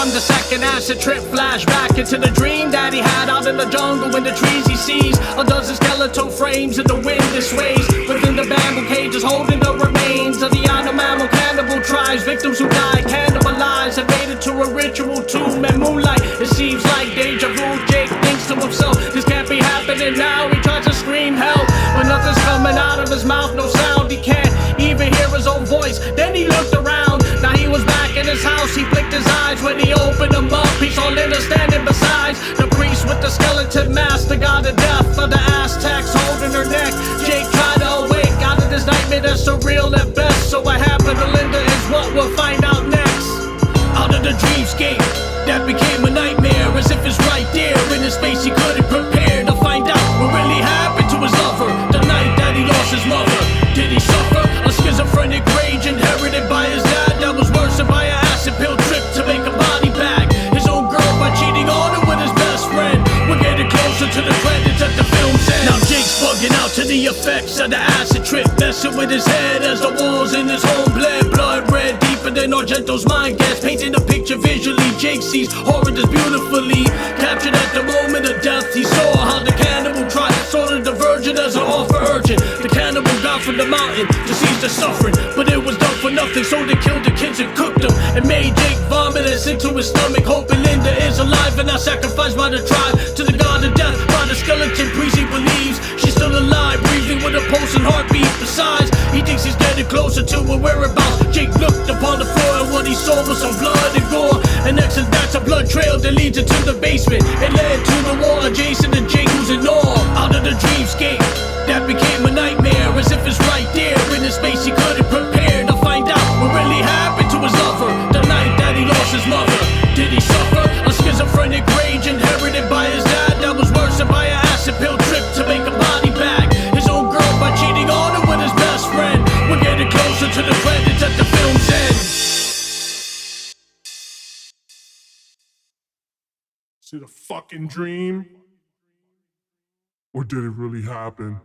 from the second acid trip, flash back into the dream that he had out in the jungle. In the trees he sees a dozen skeletal frames in the wind that sways within the bamboo cages, holding the remains of the animal cannibal tribes. Victims who died, cannibalized, have made it to a ritual tomb and moonlight. It seems like deja vu. Jake thinks to himself, this can't be happening now. He tries to scream help, but nothing's coming out of his mouth, no sound. He can't even hear his own voice. Then he looked around, now he was back in his house. He blinked his eyes when he opened them up. He saw Linda standing beside the priest with the skeleton mask, the god of death of the Aztecs holding her neck. Jake tried to awake out of this nightmare that's surreal at best. So what happened to Linda is what we'll find out next. Out of the dreamscape that became a nightmare, as if it's right there in his space he couldn't prepare to find out what really happened to his lover the night that he lost his mother. Did he suffer a schizophrenic rage inherited by his dad that was worsened by an acid pill trip to make a body bag? His own girl by cheating on him with his best friend. We're getting closer to the credits at the film's end. Now Jake's bugging out to the effects of the acid trip, messing with his head as the walls in his home bled. Blood red deeper than Argento's mind gets, painting a picture visually. Jake sees horror that's beautifully captured at the moment of death. He saw how the cannibal tried, saw the virgin as an offer urgent. The cannibal got from the mountain to cease the suffering, but it was done for nothing, so they killed the kids and cooked them and made Jake vomit and sick to his stomach, hoping Linda is alive and not sacrificed by the tribe to the god of death. By the skeleton priest he believes she's still alive, breathing with a pulsing heartbeat. Besides, he thinks he's getting closer to her whereabouts. Jake looked upon the floor and what he saw was some blood and gore. And next to that's a blood trail that leads into the basement. It led to the wall adjacent to Jake, who's in awe. Out of the dreamscape that became a nightmare, as if it's right there in his space he couldn't prepare to find out what really happened to his lover the night that he lost his mother. Did he suffer a schizophrenic rage inherited by his dad that was worsened by an acid pill trip to make a body bag? His own girl by cheating on him with his best friend. We're getting closer to the credits at the film's end. Is it a fucking dream? Or did it really happen?